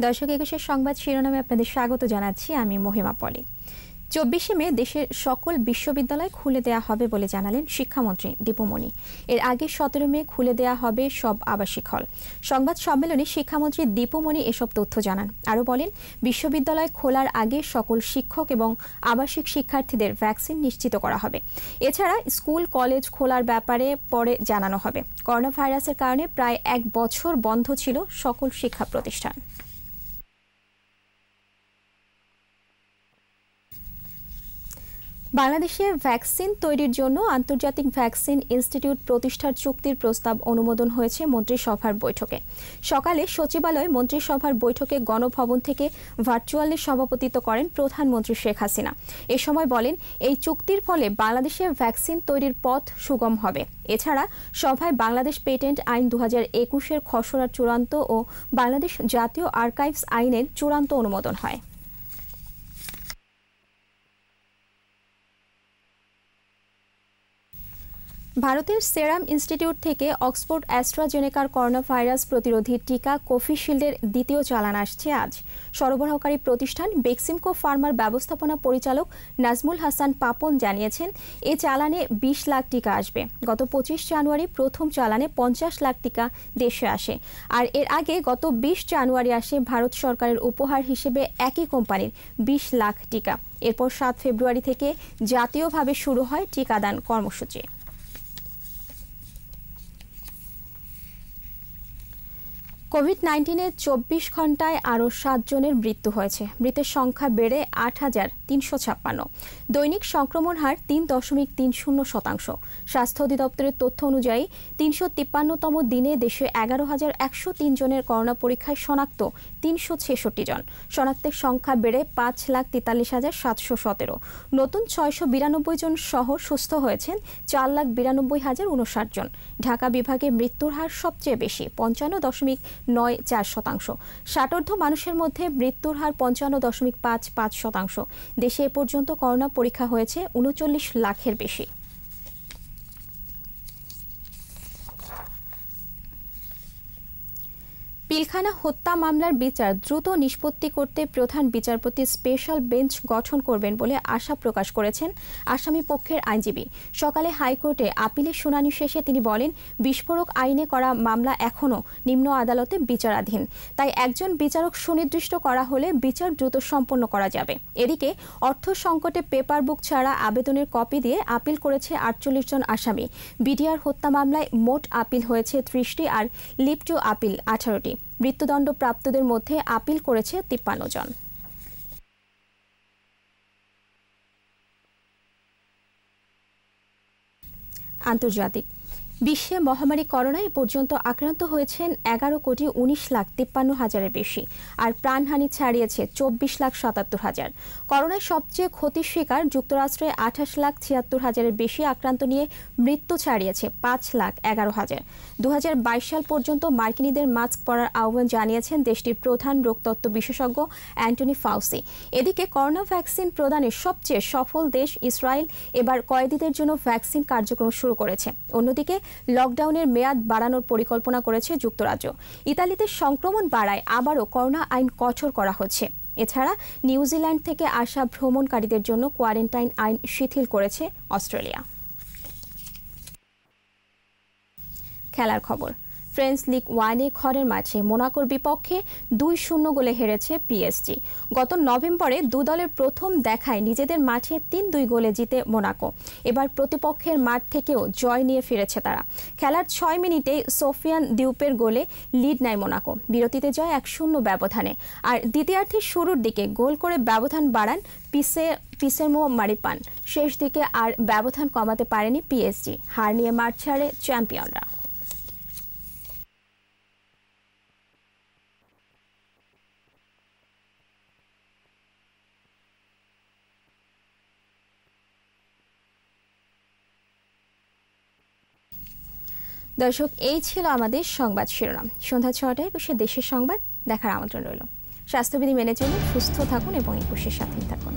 দর্শক একুশের সংবাদ শিরোনামে আপনাদের স্বাগত জানাচ্ছি। আমি মহিমা পলি। 24শে মে দেশের সকল বিশ্ববিদ্যালয় খুলে দেয়া হবে বলে জানালেন শিক্ষামন্ত্রী দীপু মনি। এর আগে 17 মে খুলে দেয়া হবে সব আবাসিক হল। সংবাদ সম্মেলনে শিক্ষামন্ত্রী দীপু মনি এসব তথ্য জানান। আরও বলেন, বিশ্ববিদ্যালয় খোলার আগে সকল শিক্ষক এবং আবাসিক শিক্ষার্থীদের ভ্যাকসিন নিশ্চিত করা হবে। এছাড়া স্কুল কলেজ খোলার ব্যাপারে পরে জানানো হবে। করোনা ভাইরাসের কারণে প্রায় 1 বছর বন্ধ ছিল সকল শিক্ষা প্রতিষ্ঠান। বাংলাদেশে ভ্যাকসিন তৈরির জন্য আন্তর্জাতিক ভ্যাকসিন ইনস্টিটিউট প্রতিষ্ঠার চুক্তির প্রস্তাব অনুমোদন হয়েছে মন্ত্রিসভার বৈঠকে। সকালে সচিবালয় মন্ত্রিসভার বৈঠকে গণভবন থেকে ভার্চুয়ালি সভাপতিত্ব করেন প্রধানমন্ত্রী শেখ হাসিনা। এ সময় বলেন, এই চুক্তির ফলে বাংলাদেশে ভ্যাকসিন তৈরির পথ সুগম হবে। এছাড়া সভায় বাংলাদেশ পেটেন্ট আইন 2021-এর খসড়ার চূড়ান্ত ও বাংলাদেশ জাতীয় আর্কাইভস আইনের চূড়ান্ত অনুমোদন হয়। ভারতের সেরাম ইনস্টিটিউট থেকে অক্সফোর্ড অ্যাস্ট্রাজেনেকার করোনা ভাইরাস প্রতিরোধী টিকা কোভিশিল্ডের দ্বিতীয় চালান আসছে আজ। সরবরাহকারী প্রতিষ্ঠান বেক্সিমকো ফার্মার ব্যবস্থাপনা পরিচালক নাজমুল হাসান পাপন জানিয়েছেন, এ চালানে 20 লাখ টিকা আসবে। গত 25 জানুয়ারি প্রথম চালানে 50 লাখ টিকা দেশে আসে। আর এর আগে গত 20 জানুয়ারি আসে ভারত সরকারের উপহার হিসেবে একই কোম্পানির 20 লাখ টিকা। এরপর 7 ফেব্রুয়ারি থেকে জাতীয়ভাবে শুরু হয় টিকাদান কর্মসূচি। কোভিড-19-এ 24 ঘণ্টায় আরও 7 জনের মৃত্যু হয়েছে। মৃতের সংখ্যা বেড়ে 8,356। দৈনিক সংক্রমণ হার 3.30%। স্বাস্থ্য অধিদপ্তরের তথ্য অনুযায়ী 353তম দিনে দেশে 11,103 জনের করোনা পরীক্ষায় শনাক্ত 366 জন। শনাক্তের সংখ্যা বেড়ে 5,43,717। নতুন 692 জন সহ সুস্থ হয়েছেন 4,92,059 জন। ঢাকা বিভাগে মৃত্যুর হার সবচেয়ে বেশি, 55.94%। ষাটোর্ধ্ব মানুষের মধ্যে মৃত্যুর হার 55.55%। দেশে এ পর্যন্ত করোনা পরীক্ষা হয়েছে 39 লাখের বেশি। পিলখানা হত্যা মামলার বিচার দ্রুত নিষ্পত্তি করতে প্রধান বিচারপতি স্পেশাল বেঞ্চ গঠন করবেন বলে আশা প্রকাশ করেছেন আসামি পক্ষের আইনজীবী। সকালে হাইকোর্টে আপিলের শুনানি শেষে তিনি বলেন, বিস্ফোরক আইনে করা মামলা এখনও নিম্ন আদালতে বিচারাধীন। তাই একজন বিচারক সুনির্দিষ্ট করা হলে বিচার দ্রুত সম্পন্ন করা যাবে। এদিকে অর্থ সংকটে পেপার বুক ছাড়া আবেদনের কপি দিয়ে আপিল করেছে 48 জন আসামি। বিডিআর হত্যা মামলায় মোট আপিল হয়েছে 30টি আর লিভ টু আপিল 18টি। মৃত্যুদণ্ড প্রাপ্তদের মধ্যে আপিল করেছে 53 জন। আন্তর্জাতিক বিশ্বে মহামারী করোনায় পর্যন্ত আক্রান্ত হয়েছেন 11,19,53,000-এর বেশি, আর প্রাণহানি ছাড়িয়েছে 24,77,000। করোনায় সবচেয়ে ক্ষতির শিকার যুক্তরাষ্ট্রে 28,76,000-এর বেশি আক্রান্ত নিয়ে মৃত্যু ছাড়িয়েছে 5,11,000। 2022 সাল পর্যন্ত মার্কিনীদের মাস্ক পরার আহ্বান জানিয়েছেন দেশটির প্রধান রোগতত্ত্ব বিশেষজ্ঞ অ্যান্টনি ফাউসি। এদিকে করোনা ভ্যাকসিন প্রদানের সবচেয়ে সফল দেশ ইসরায়েল এবার কয়েদিদের জন্য ভ্যাকসিন কার্যক্রম শুরু করেছে। অন্যদিকে লকডাউনের মেয়াদ বাড়ানোর পরিকল্পনা করেছে যুক্তরাজ্য। ইতালিতে সংক্রমণ বাড়ায় আবারও করোনা আইন কঠোর করা হচ্ছে। এছাড়া নিউজিল্যান্ড থেকে আসা ভ্রমণকারীদের জন্য কোয়ারেন্টাইন আইন শিথিল করেছে অস্ট্রেলিয়া। খেলার খবর। ফ্রেঞ্চ লিগ 1-এ ঘরের মাঠে মোনাকোর বিপক্ষে 2-0 গোলে হেরেছে পিএসজি। গত নভেম্বরে দু দলের প্রথম দেখায় নিজেদের মাঠে 3-2 গোলে জিতে মোনাকো। এবার প্রতিপক্ষের মাঠ থেকেও জয় নিয়ে ফিরেছে তারা। খেলার 6 মিনিটেই সোফিয়ান ডিউপের গোলে লিড নেয় মোনাকো। বিরতিতে জয় 1-0 ব্যবধানে। আর দ্বিতীয়ার্ধের শুরুর দিকে গোল করে ব্যবধান বাড়ান পিসেরমো মারিপান। শেষ দিকে আর ব্যবধান কমাতে পারেনি পিএসজি। হার নিয়ে মাঠ ছাড়ে চ্যাম্পিয়নরা। দর্শক, এই ছিল আমাদের সংবাদ শিরোনাম। সন্ধ্যা 6টায় 21 দেশের সংবাদ দেখার আমন্ত্রণ রইল। স্বাস্থ্যবিধি মেনে চলুন, সুস্থ থাকুন এবং 21-এর সাথেই থাকুন।